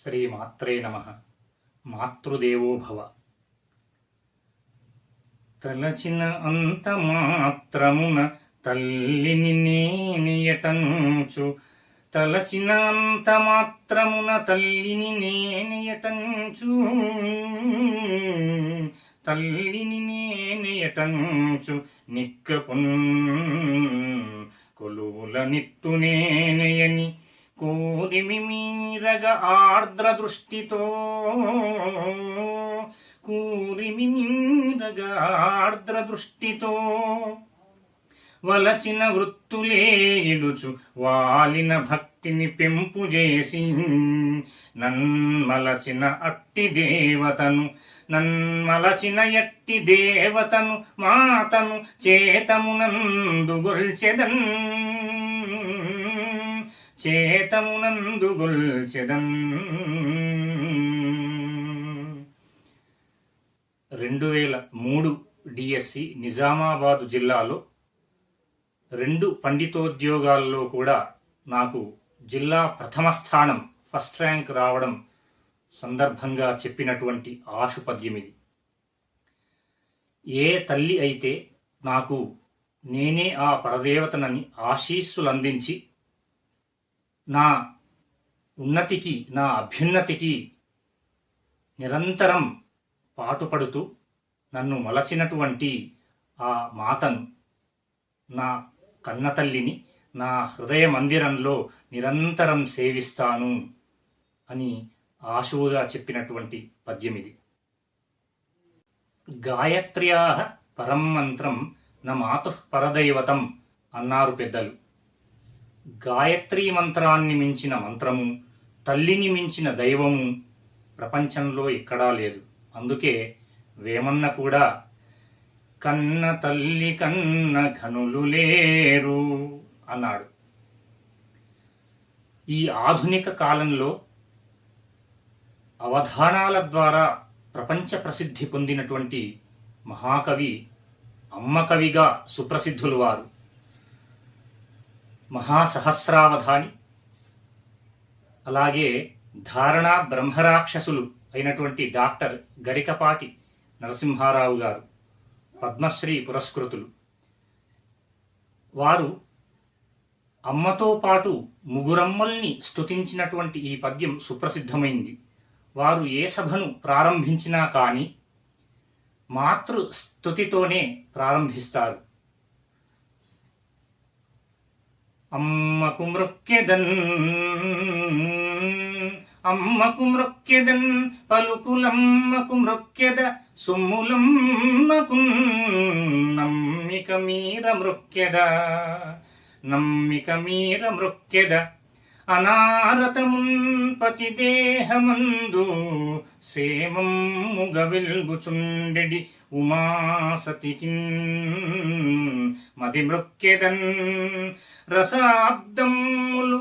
శ్రీమాత్రే నమః. మాతృదేవో భవ. తలచిన అంత మాత్రమున తల్లిని నేనియటంచు, తలచిన అంత మాత్రమున తల్లిని నేనియటంచు, తల్లిని నేనియటంచు నిక్కపున్ కొలువుల నిత్తునేనయని కోరిమి మీరగ ఆర్ద్ర దృష్టితో, కూరిమి మీరగ ఆర్ద్ర దృష్టితో వలచిన వృత్తులే ఇడుచు వాలిన భక్తిని పెంపు చేసి, నన్మలచిన అట్టి దేవతను, నన్మలచిన ఎట్టి దేవతను మాతను చేతమునందు గొల్చెదన్, చేతమునందు గొల్చెదన్. 2003 డిఎస్సి నిజామాబాదు జిల్లాలో 2 పండితోద్యోగాల్లో కూడా నాకు జిల్లా ప్రథమ స్థానం ఫస్ట్ ర్యాంక్ రావడం సందర్భంగా చెప్పినటువంటి ఆశుపద్యం ఇది. ఏ తల్లి అయితే నాకు నేనే ఆ పరదేవతనని ఆశీస్సులందించి నా ఉన్నతికి, నా అభ్యున్నతికి నిరంతరం పాటుపడుతూ నన్ను మలచినటువంటి ఆ మాతను, నా కన్నతల్లిని నా హృదయ మందిరంలో నిరంతరం సేవిస్తాను అని ఆశువుగా చెప్పినటువంటి పద్యం ఇది. గాయత్ర్యాః పరం మంత్రం న మాతుః పరదైవతం అన్నారు పెద్దలు. గాయత్రీ మంత్రాన్ని మించిన మంత్రము, తల్లిని మించిన దైవము ప్రపంచంలో ఎక్కడా లేదు. అందుకే వేమన్న కూడా కన్న తల్లి కన్న ఘనులు లేరు అన్నాడు. ఈ ఆధునిక కాలంలో అవధానాల ద్వారా ప్రపంచ ప్రసిద్ధి పొందినటువంటి మహాకవి అమ్మకవిగా సుప్రసిద్ధులు వారు. మహాసహస్రావధాని, అలాగే ధారణా బ్రహ్మరాక్షసులు అయినటువంటి డాక్టర్ గరికపాటి నరసింహారావు గారు పద్మశ్రీ పురస్కృతులు. వారు అమ్మతో పాటు ముగురమ్మల్ని స్తుతించినటువంటి ఈ పద్యం సుప్రసిద్ధమైంది. వారు ఏ సభను ప్రారంభించినా కానీ మాతృ స్తుతితోనే ప్రారంభిస్తారు. అమ్మకు మృక్కెదన్, అమ్మకు మృక్కెదన్ పలుకులమ్మకు మృక్కెద, సొమ్ములమ్మకు నమ్మిక మీర మృక్కెద, నమ్మిక మీర మృక్కెద. అనారతమున్ పతి దేహమందు సేమమ్ముగ వెల్గుచుండెడి ఉమాసతికిన్ మది మృక్కెదన్. రసాబ్దమ్ములు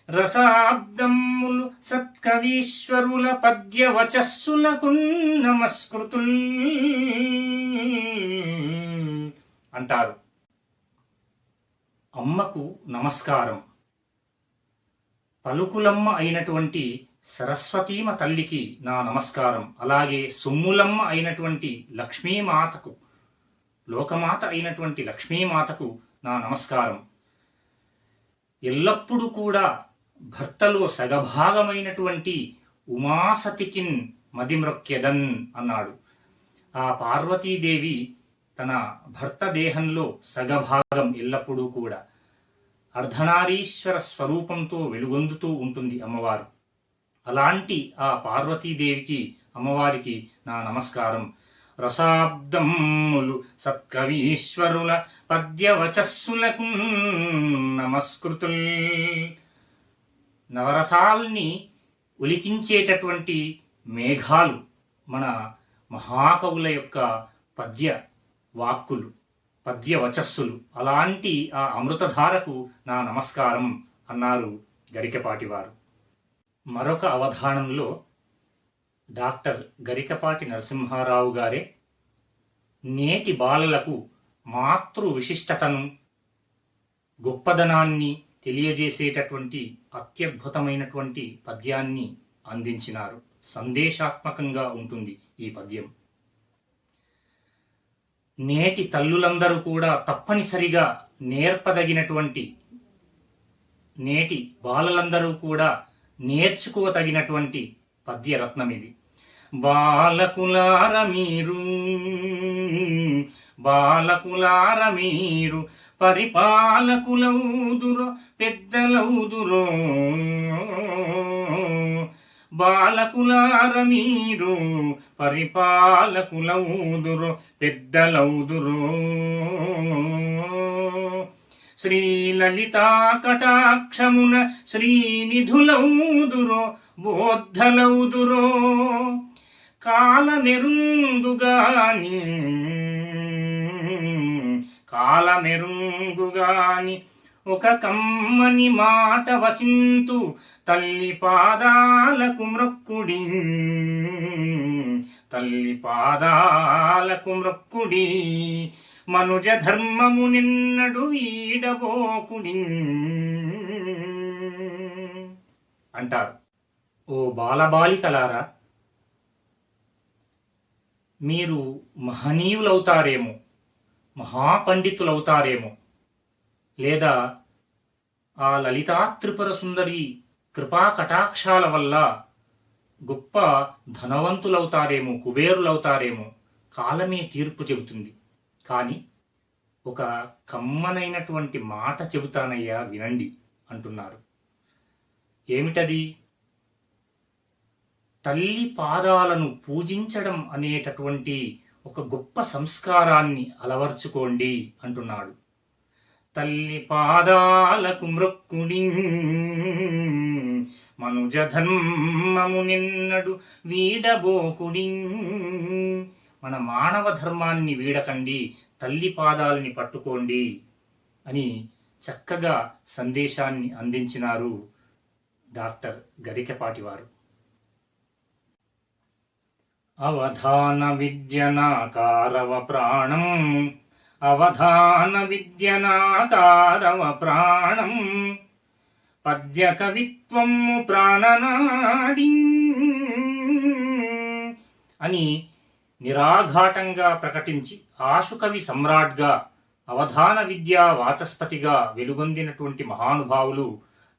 రసాబ్దమ్ములు సత్కవీశ్వరుల పద్యవచస్సులకు నమస్కృతుల్ అంటారు. అమ్మకు నమస్కారం. పలుకులమ్మ అయినటువంటి సరస్వతీమ తల్లికి నా నమస్కారం. అలాగే సొమ్ములమ్మ అయినటువంటి లక్ష్మీమాతకు, లోకమాత అయినటువంటి లక్ష్మీమాతకు నా నమస్కారం. ఎల్లప్పుడూ కూడా భర్తలో సగభాగమైనటువంటి ఉమాసతికిన్ మదిమృక్యదన్ అన్నాడు. ఆ పార్వతీదేవి తన భర్త దేహంలో సగభాగం ఎల్లప్పుడూ కూడా అర్ధనారీశ్వర స్వరూపంతో వెలుగొందుతూ ఉంటుంది అమ్మవారు. అలాంటి ఆ పార్వతీదేవికి, అమ్మవారికి నా నమస్కారం. రసాబ్దమ్ములు సత్కవీశ్వరుల పద్యవచస్సులకు నమస్కృతుల్. నవరసాల్ని ఉలికించేటటువంటి మేఘాలు మన మహాకవుల యొక్క పద్య వాక్కులు, పద్యవచస్సులు. అలాంటి ఆ అమృతధారకు నా నమస్కారం అన్నారు గరికపాటి వారు. మరొక అవధానంలో డాక్టర్ గరికపాటి నరసింహారావు గారే నేటి బాలలకు మాతృ విశిష్టతను, గొప్పదనాన్ని తెలియజేసేటటువంటి అత్యద్భుతమైనటువంటి పద్యాన్ని అందించినారు. సందేశాత్మకంగా ఉంటుంది ఈ పద్యం. నేటి తల్లులందరూ కూడా తప్పనిసరిగా నేర్పదగినటువంటి, నేటి బాలలందరూ కూడా నేర్చుకోతగినటువంటి పద్యరత్నం ఇది. బాలకులార మీరు పరిపాలకులౌదురో పెద్దలౌదురో, బాలకులార మీరు పరిపాలకులౌదురో పెద్దలౌదురో, శ్రీలలితా కటాక్షమున శ్రీనిధులౌదురో బోద్ధలౌదురో, కాలమెరుంగుగాని ఒక కమ్మని మాట వచింతు తల్లి పాదాలకు మ్రొక్కుడి, తల్లి పాదాలకు మ్రొక్కుడి, మనుజ ధర్మము నిన్నడు ఈడబోకుడి అంటారు. ఓ బాలబాలికలారా, మీరు మహనీయులవుతారేమో, మహాపండితులవుతారేమో, లేదా ఆ లలితా త్రిపుర సుందరి కృపా కటాక్షాల వల్ల గొప్ప ధనవంతులవుతారేమో, కుబేరులవుతారేమో, కాలమే తీర్పు చెబుతుంది. కానీ ఒక కమ్మనైనటువంటి మాట చెబుతానయ్యా వినండి అంటున్నారు. ఏమిటది? తల్లి పాదాలను పూజించడం అనేటటువంటి ఒక గొప్ప సంస్కారాన్ని అలవర్చుకోండి అంటున్నాడు. తల్లి పాదాలకు మ్రొక్కుడి, మనుజ ధర్మము నిన్నడు వీడబోకుడి. మన మానవ ధర్మాన్ని వీడకండి, తల్లి పాదాలని పట్టుకోండి అని చక్కగా సందేశాన్ని అందించినారు డాక్టర్ గరికపాటి వారు. అవధాన విద్యనాకారవ ప్రాణం, అవధాన విద్యనాకారవ ప్రాణం, పద్య కవిత్వము ప్రాణనాడి అని నిరాఘాటంగా ప్రకటించి ఆశుకవి సమ్రాట్గా, అవధాన విద్యా వాచస్పతిగా వెలుగొందినటువంటి మహానుభావులు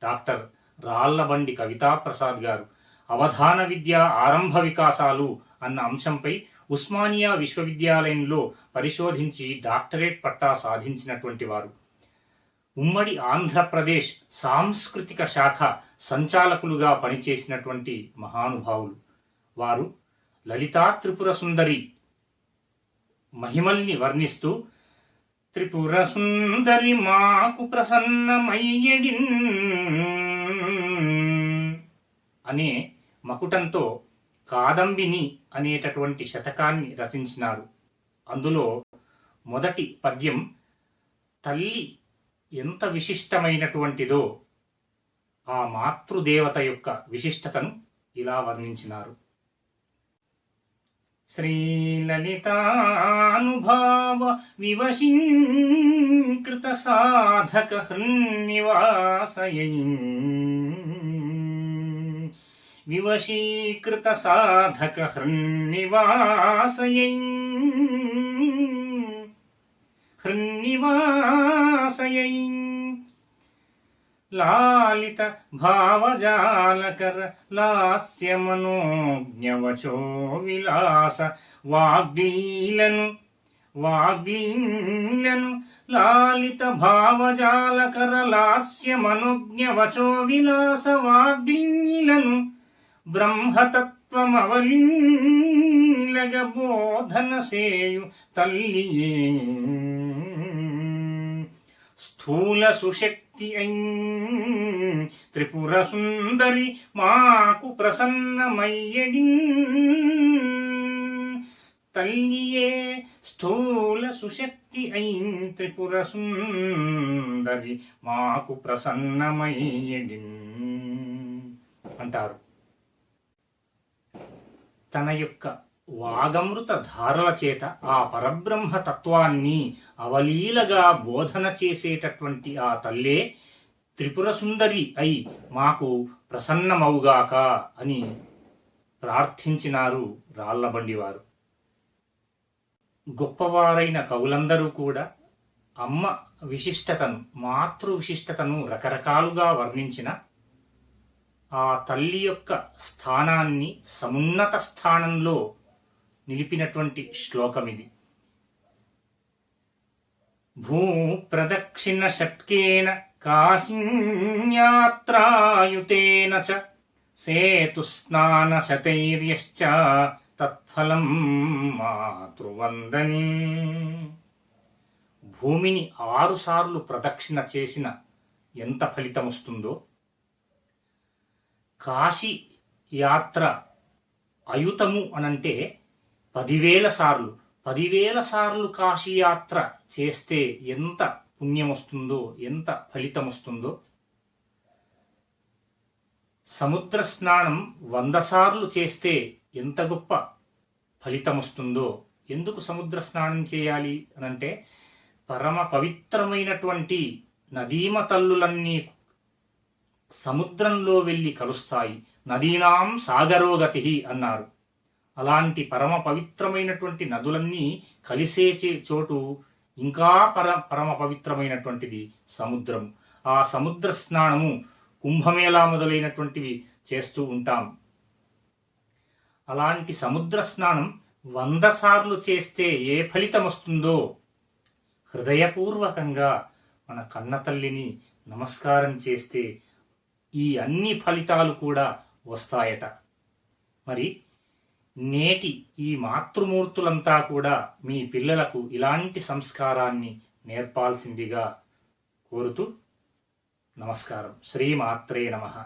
డాక్టర్ రాళ్లబండి కవితాప్రసాద్ గారు. అవధాన విద్య ఆరంభ వికాసాలు అన్న అంశంపై ఉస్మానియా విశ్వవిద్యాలయంలో పరిశోధించి డాక్టరేట్ పట్టా సాధించినటువంటి వారు. ఉమ్మడి ఆంధ్రప్రదేశ్ సాంస్కృతిక శాఖ సంచాలకులుగా పనిచేసినటువంటి మహానుభావులు వారు. లలితా త్రిపుర సుందరి మహిమల్ని వర్ణిస్తూ త్రిపుర సుందరి మాకు ప్రసన్నమయ్యడిన్ అనే మకుటంతో కాదంబిని అనేటటువంటి శతకాన్ని రచించినారు. అందులో మొదటి పద్యం తల్లి ఎంత విశిష్టమైనటువంటిదో ఆ మాతృదేవత యొక్క విశిష్టతను ఇలా వర్ణించినారు. శ్రీలలితానుభావ వివశీకృత సాధక హృన్నివాసయై, వివశీకృత సాధక హృన్నివాసయై, హృన్నివాసయై, లాలిత భావజాలకర లాస్య మనోజ్ఞవచో విలాస వాగ్లీలను, వాగ్లీలను, లాలిత భావజాలకర లాస్య మనోజ్ఞవచో విలాస వాగ్లీలను, బ్రహ్మతత్వమవలీలగ బోధన సేయు తల్లియే, స్థూల సుశక్తి త్రిపుర సుందరి మాకు ప్రసన్నమయ్యడి, తల్లియే స్థూల సుశక్తి త్రిపుర సుందరి మాకు ప్రసన్నమయ్యడి అంటారు. తన యొక్క వాగమృత ధారల చేత ఆ పరబ్రహ్మ తత్వాన్ని అవలీలగా బోధన చేసేటటువంటి ఆ తల్లే త్రిపుర సుందరి అయి మాకు ప్రసన్నమవుగాక అని ప్రార్థించినారు రాళ్లబండివారు. గొప్పవారైన కవులందరూ కూడా అమ్మ విశిష్టతను, మాతృ విశిష్టతను రకరకాలుగా వర్ణించిన ఆ తల్లి యొక్క స్థానాన్ని సమున్నత స్థానంలో నిలిపినటువంటి శ్లోకం ఇది. భూప్రదక్షిణ షట్కేన కాశీయాత్రాయుతేన చ సేతుస్నాన శతైర్యశ్చ తత్ఫలం మాతృవందనే. భూమిని 6 సార్లు ప్రదక్షిణ చేసిన ఎంత ఫలితం వస్తుందో, కాశీ యాత్ర అయుతము అనంటే 10,000 సార్లు, 10,000 సార్లు కాశీయాత్ర చేస్తే ఎంత పుణ్యం వస్తుందో, ఎంత ఫలితం వస్తుందో, సముద్ర స్నానం 100 సార్లు చేస్తే ఎంత గొప్ప ఫలితం వస్తుందో. ఎందుకు సముద్ర స్నానం చేయాలి అనంటే, పరమ పవిత్రమైనటువంటి నదీమ తల్లులన్నీ సముద్రంలో వెళ్ళి కలుస్తాయి. నదీనాం సాగరోగతి అన్నారు. అలాంటి పరమ పవిత్రమైనటువంటి నదులన్నీ కలిసే చోటు ఇంకా పరమ పవిత్రమైనటువంటిది సముద్రం. ఆ సముద్ర స్నానము కుంభమేళా మొదలైనటువంటివి చేస్తూ ఉంటాం. అలాంటి సముద్ర స్నానం 100 సార్లు చేస్తే ఏ ఫలితం వస్తుందో, హృదయపూర్వకంగా మన కన్నతల్లిని నమస్కారం చేస్తే ఈ అన్ని ఫలితాలు కూడా వస్తాయట. మరి నేటి ఈ మాతృమూర్తులంతా కూడా మీ పిల్లలకు ఇలాంటి సంస్కారాన్ని నేర్పాల్సిందిగా కోరుతూ నమస్కారం. శ్రీమాత్రే నమః.